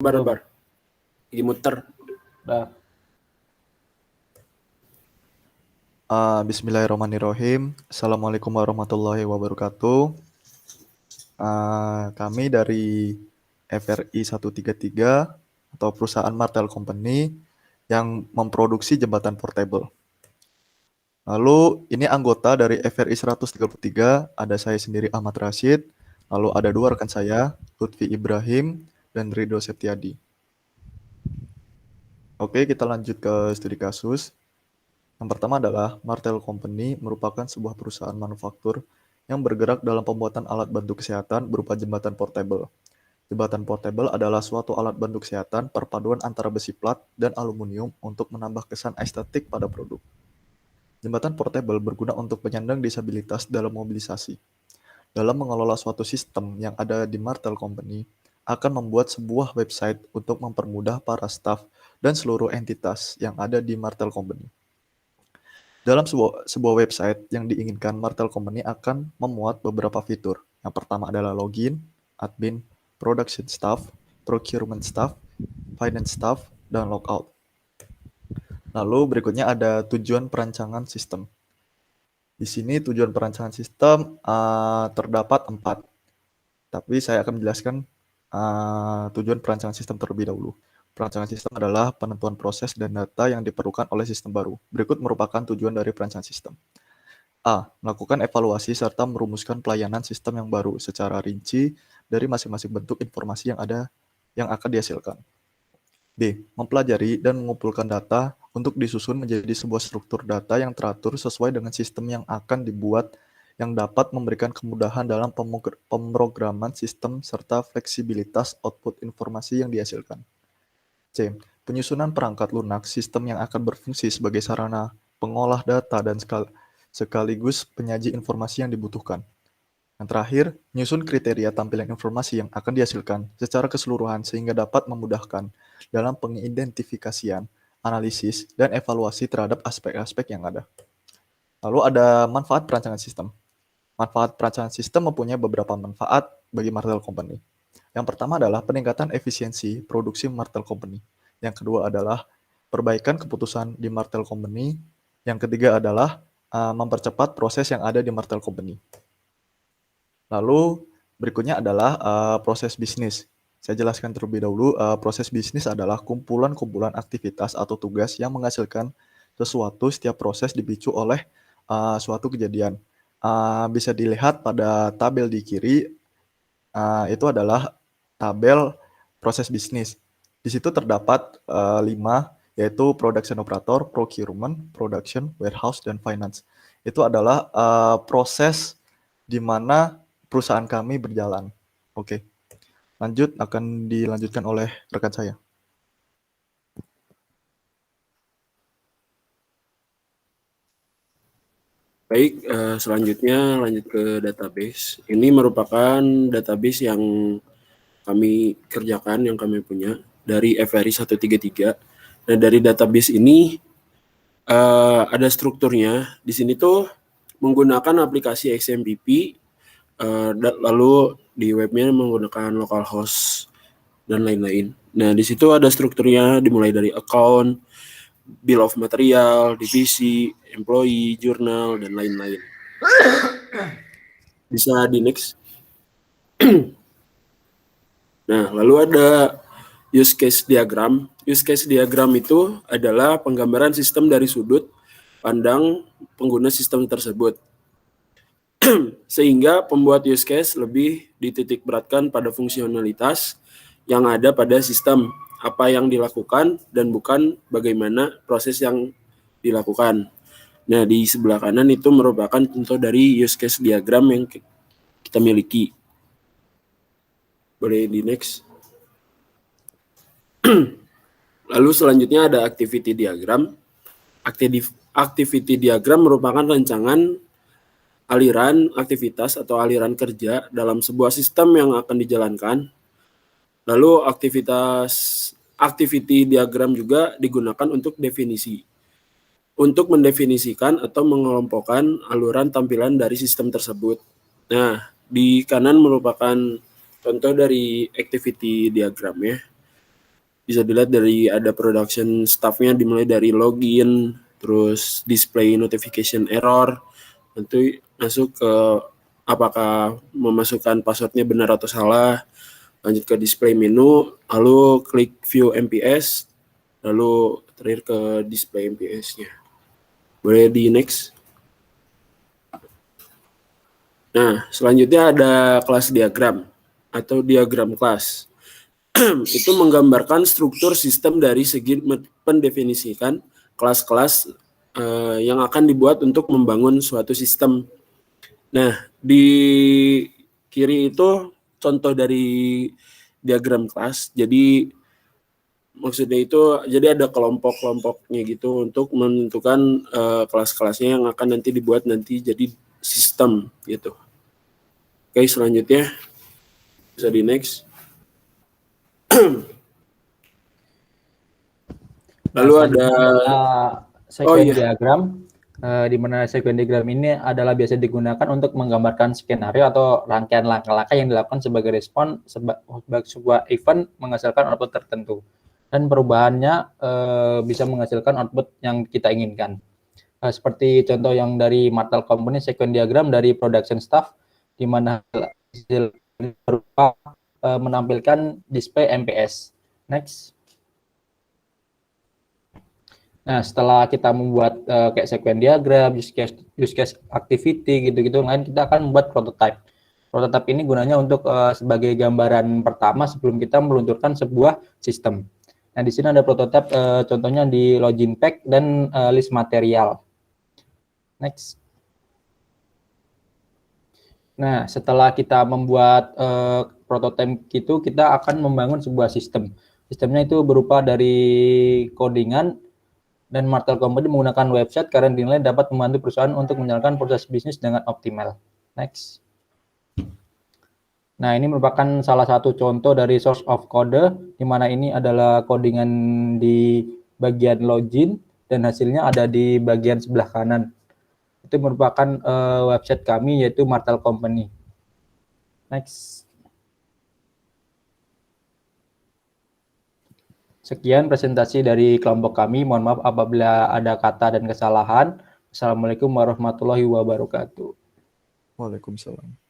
Bar. Lagi muter. Udah. Bismillahirrahmanirrahim. Assalamualaikum warahmatullahi wabarakatuh. Kami dari FRI 133 atau perusahaan Martel Company yang memproduksi jembatan portable. Lalu ini anggota dari FRI 133, ada saya sendiri Ahmad Rashid, lalu ada dua rekan saya, Lutfi Ibrahim dan Ridho Septiadi. Oke, kita lanjut ke studi kasus. Yang pertama adalah Martel Company merupakan sebuah perusahaan manufaktur yang bergerak dalam pembuatan alat bantu kesehatan berupa jembatan portable. Jembatan portable adalah suatu alat bantu kesehatan perpaduan antara besi plat dan aluminium untuk menambah kesan estetik pada produk. Jembatan portable berguna untuk penyandang disabilitas dalam mobilisasi. Dalam mengelola suatu sistem yang ada di Martel Company, akan membuat sebuah website untuk mempermudah para staf dan seluruh entitas yang ada di Martel Company. Dalam sebuah website yang diinginkan, Martel Company akan memuat beberapa fitur. Yang pertama adalah login, admin, production staff, procurement staff, finance staff, dan logout. Lalu berikutnya ada tujuan perancangan sistem. Di sini tujuan perancangan sistem terdapat 4. Tapi saya akan menjelaskan tujuan perancangan sistem terlebih dahulu. Perancangan sistem adalah penentuan proses dan data yang diperlukan oleh sistem baru. Berikut merupakan tujuan dari perancangan sistem. A. Melakukan evaluasi serta merumuskan pelayanan sistem yang baru secara rinci dari masing-masing bentuk informasi yang akan dihasilkan. B. Mempelajari dan mengumpulkan data untuk disusun menjadi sebuah struktur data yang teratur sesuai dengan sistem yang akan dibuat yang dapat memberikan kemudahan dalam pemrograman sistem serta fleksibilitas output informasi yang dihasilkan. C. Penyusunan perangkat lunak sistem yang akan berfungsi sebagai sarana pengolah data dan sekaligus penyaji informasi yang dibutuhkan. Yang terakhir, menyusun kriteria tampilan informasi yang akan dihasilkan secara keseluruhan sehingga dapat memudahkan dalam pengidentifikasian, analisis, dan evaluasi terhadap aspek-aspek yang ada. Lalu ada manfaat perancangan sistem. Manfaat perancangan sistem mempunyai beberapa manfaat bagi Martel Company. Yang pertama adalah peningkatan efisiensi produksi Martel Company. Yang kedua adalah perbaikan keputusan di Martel Company. Yang ketiga adalah mempercepat proses yang ada di Martel Company. Lalu berikutnya adalah proses bisnis. Saya jelaskan terlebih dahulu, proses bisnis adalah kumpulan-kumpulan aktivitas atau tugas yang menghasilkan sesuatu. Setiap proses dipicu oleh suatu kejadian. Bisa dilihat pada tabel di kiri, itu adalah tabel proses bisnis. Di situ terdapat 5, yaitu production operator, procurement, production, warehouse, dan finance. Itu adalah proses di mana perusahaan kami berjalan. Oke, lanjut akan dilanjutkan oleh rekan saya. Baik, selanjutnya lanjut ke database. Ini merupakan database yang kami kerjakan, yang kami punya dari FRI 133. Nah, dari database ini ada strukturnya. Di sini tuh menggunakan aplikasi XMPP, lalu di webnya menggunakan localhost dan lain-lain. Nah, di situ ada strukturnya dimulai dari account, bill of material, divisi, employee, jurnal, dan lain-lain. Bisa di next. Nah, lalu ada use case diagram. Use case diagram itu adalah penggambaran sistem dari sudut pandang pengguna sistem tersebut. Sehingga pembuat use case lebih dititik beratkan pada fungsionalitas yang ada pada sistem, apa yang dilakukan dan bukan bagaimana proses yang dilakukan. Nah, di sebelah kanan itu merupakan contoh dari use case diagram yang kita miliki. Boleh di next. Lalu selanjutnya ada activity diagram. Activity diagram merupakan rancangan aliran aktivitas atau aliran kerja dalam sebuah sistem yang akan dijalankan. Lalu activity diagram juga digunakan untuk definisi. Untuk mendefinisikan atau mengelompokkan aluran tampilan dari sistem tersebut. Nah, di kanan merupakan contoh dari activity diagram ya. Bisa dilihat dari ada production staff-nya dimulai dari login, terus display notification error, nanti masuk ke apakah memasukkan passwordnya benar atau salah, lanjut ke display menu, lalu klik view MPS, lalu terakhir ke display MPS-nya. Boleh di next. Nah, selanjutnya ada kelas diagram atau diagram kelas. Itu menggambarkan struktur sistem dari segi mendefinisikan kelas-kelas yang akan dibuat untuk membangun suatu sistem. Nah, di kiri itu contoh dari diagram kelas. Jadi maksudnya itu jadi ada kelompok-kelompoknya gitu untuk menentukan kelas-kelasnya yang akan nanti dibuat nanti jadi sistem gitu. Oke, selanjutnya bisa di next. Lalu ada sequence diagram, di mana sequence diagram ini adalah biasa digunakan untuk menggambarkan skenario atau rangkaian langkah-langkah yang dilakukan sebagai respon sebagai sebuah event menghasilkan output tertentu, dan perubahannya bisa menghasilkan output yang kita inginkan. Seperti contoh yang dari Martel Company sequence diagram dari production staff, di mana hasil berupa menampilkan display MPS. Next. Nah, setelah kita membuat kayak sequence diagram, use case activity gitu-gitu, kita akan membuat prototype. Prototype ini gunanya untuk sebagai gambaran pertama sebelum kita meluncurkan sebuah sistem. Nah, di sini ada prototype contohnya di login pack dan list material. Next. Nah, setelah kita membuat prototype itu, kita akan membangun sebuah sistem. Sistemnya itu berupa dari codingan, dan Martel Company menggunakan website karena dinilai dapat membantu perusahaan untuk menjalankan proses bisnis dengan optimal. Next. Nah, ini merupakan salah satu contoh dari source of code, di mana ini adalah codingan di bagian login, dan hasilnya ada di bagian sebelah kanan. Itu merupakan website kami, yaitu Martel Company. Next. Sekian presentasi dari kelompok kami. Mohon maaf apabila ada kata dan kesalahan. Assalamualaikum warahmatullahi wabarakatuh. Waalaikumsalam.